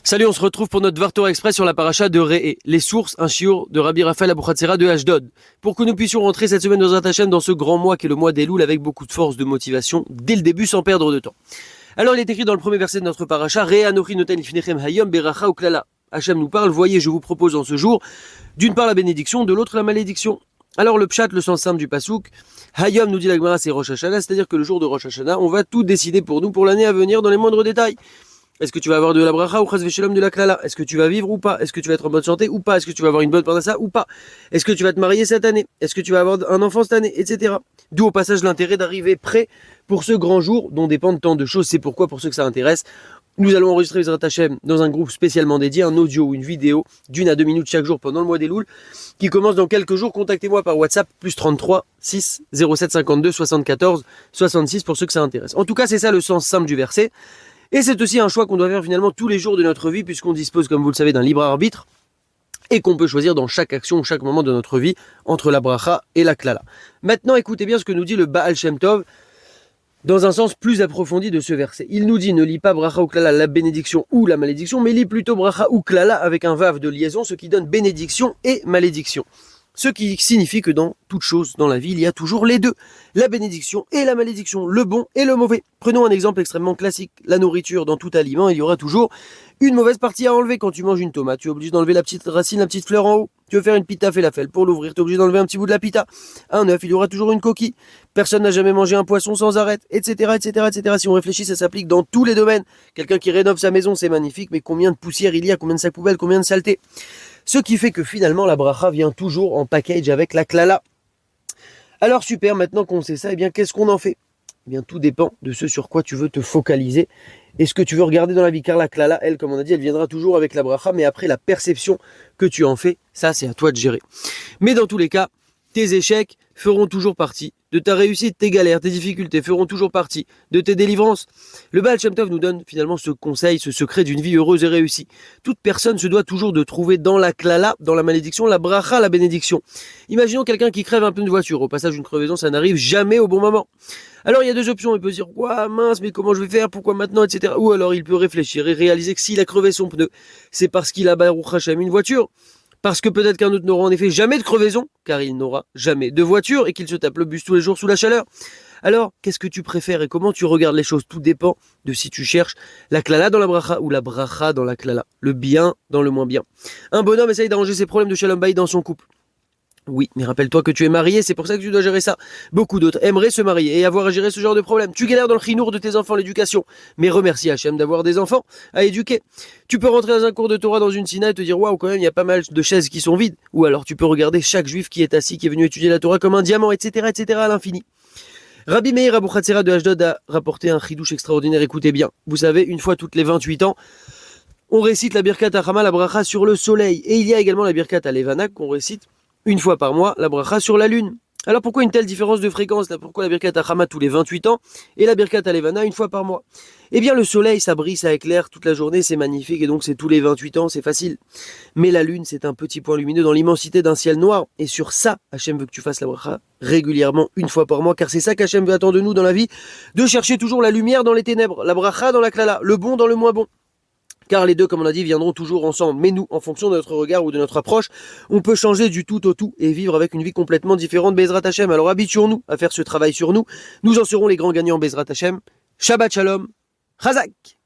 Salut, on se retrouve pour notre Dvar Torah Express sur la paracha de Re'e, les sources, un shiur de Rabbi Raphaël Abouchatzera de Ashdod. Pour que nous puissions rentrer cette semaine dans un Hashem dans ce grand mois qui est le mois des Louls avec beaucoup de force, de motivation, dès le début sans perdre de temps. Alors il est écrit dans le premier verset de notre paracha, Re'e anochi noten lifnechem hayom beracha uklala. Hachem nous parle, voyez, je vous propose en ce jour, d'une part la bénédiction, de l'autre la malédiction. Alors le pshat, le sens simple du pasouk, Hayom nous dit la Gemara, c'est Rosh Hashanah, c'est-à-dire que le jour de Rosh Hashanah, on va tout décider pour nous pour l'année à venir dans les moindres détails. Est-ce que tu vas avoir de la bracha ou chas v'shalom de la klala? Est-ce que tu vas vivre ou pas? Est-ce que tu vas être en bonne santé ou pas? Est-ce que tu vas avoir une bonne parnassa ou pas? Est-ce que tu vas te marier cette année? Est-ce que tu vas avoir un enfant cette année? Etc. D'où au passage l'intérêt d'arriver prêt pour ce grand jour dont dépendent tant de choses. C'est pourquoi, pour ceux que ça intéresse, nous allons enregistrer Bezrat Hashem dans un groupe spécialement dédié, un audio ou une vidéo d'1 à 2 minutes chaque jour pendant le mois des Louls, qui commence dans quelques jours. Contactez-moi par WhatsApp, plus 33 6 07 52 74 66 pour ceux que ça intéresse. En tout cas, c'est ça le sens simple du verset. Et c'est aussi un choix qu'on doit faire finalement tous les jours de notre vie, puisqu'on dispose, comme vous le savez, d'un libre arbitre, et qu'on peut choisir dans chaque action, chaque moment de notre vie, entre la bracha et la klala. Maintenant, écoutez bien ce que nous dit le Baal Shem Tov, dans un sens plus approfondi de ce verset. Il nous dit, ne lis pas bracha ou klala, la bénédiction ou la malédiction, mais lis plutôt bracha ou klala avec un vav de liaison, ce qui donne bénédiction et malédiction. Ce qui signifie que dans toute chose dans la vie, il y a toujours les deux, la bénédiction et la malédiction, le bon et le mauvais. Prenons un exemple extrêmement classique, la nourriture. Dans tout aliment, il y aura toujours une mauvaise partie à enlever. Quand tu manges une tomate, tu es obligé d'enlever la petite racine, la petite fleur en haut. Tu veux faire une pita falafel, pour l'ouvrir, tu es obligé d'enlever un petit bout de la pita. Un œuf, il y aura toujours une coquille. Personne n'a jamais mangé un poisson sans arrêt, etc., etc., etc. Si on réfléchit, ça s'applique dans tous les domaines. Quelqu'un qui rénove sa maison, c'est magnifique, mais combien de poussière il y a, combien de sacs poubelles, combien de saleté. Ce qui fait que finalement la bracha vient toujours en package avec la klala. Alors super, maintenant qu'on sait ça, eh bien qu'est-ce qu'on en fait? Eh bien tout dépend de ce sur quoi tu veux te focaliser et ce que tu veux regarder dans la vie. Car la klala, elle, comme on a dit, elle viendra toujours avec la bracha, mais après la perception que tu en fais, ça c'est à toi de gérer. Mais dans tous les cas, tes échecs feront toujours partie de ta réussite, tes galères, tes difficultés feront toujours partie de tes délivrances. Le Baal Shem Tov nous donne finalement ce conseil, ce secret d'une vie heureuse et réussie. Toute personne se doit toujours de trouver dans la klala, dans la malédiction, la bracha, la bénédiction. Imaginons quelqu'un qui crève un pneu de voiture. Au passage d'une crevaison, ça n'arrive jamais au bon moment. Alors il y a deux options, il peut se dire, ouah mince, mais comment je vais faire, pourquoi maintenant, etc. Ou alors il peut réfléchir et réaliser que s'il a crevé son pneu, c'est parce qu'il a Baruch Hashem une voiture. Parce que peut-être qu'un autre n'aura en effet jamais de crevaison, car il n'aura jamais de voiture et qu'il se tape le bus tous les jours sous la chaleur. Alors, qu'est-ce que tu préfères et comment tu regardes les choses? Tout dépend de si tu cherches la klala dans la bracha ou la bracha dans la klala, le bien dans le moins bien. Un bonhomme essaye d'arranger ses problèmes de shalom baï dans son couple. Oui, mais rappelle-toi que tu es marié, c'est pour ça que tu dois gérer ça. Beaucoup d'autres aimeraient se marier et avoir à gérer ce genre de problème. Tu galères dans le chinour de tes enfants, l'éducation. Mais remercie Hachem d'avoir des enfants à éduquer. Tu peux rentrer dans un cours de Torah dans une sina et te dire, waouh, quand même, il y a pas mal de chaises qui sont vides. Ou alors tu peux regarder chaque juif qui est assis, qui est venu étudier la Torah comme un diamant, etc., etc., à l'infini. Rabbi Meir Abouchatzera de Ashdod a rapporté un chidouche extraordinaire. Écoutez bien. Vous savez, une fois toutes les 28 ans, on récite la Birkat Hachama, la bracha sur le soleil. Et il y a également la Birkat Alevanak qu'on récite une fois par mois, la bracha sur la lune. Alors pourquoi une telle différence de fréquence là? Pourquoi la Birkat Hachama tous les 28 ans et la Birkat Alevana une fois par mois? Eh bien le soleil, ça brille, ça éclaire toute la journée, c'est magnifique et donc c'est tous les 28 ans, c'est facile. Mais la lune, c'est un petit point lumineux dans l'immensité d'un ciel noir. Et sur ça, Hachem veut que tu fasses la bracha régulièrement, une fois par mois, car c'est ça qu'Hachem veut attendre de nous dans la vie, de chercher toujours la lumière dans les ténèbres, la bracha dans la klala, le bon dans le moins bon. Car les deux, comme on a dit, viendront toujours ensemble. Mais nous, en fonction de notre regard ou de notre approche, on peut changer du tout au tout et vivre avec une vie complètement différente. Bezrat Hashem. Alors habituons-nous à faire ce travail sur nous. Nous en serons les grands gagnants. Bezrat Hashem. Shabbat Shalom. Chazak.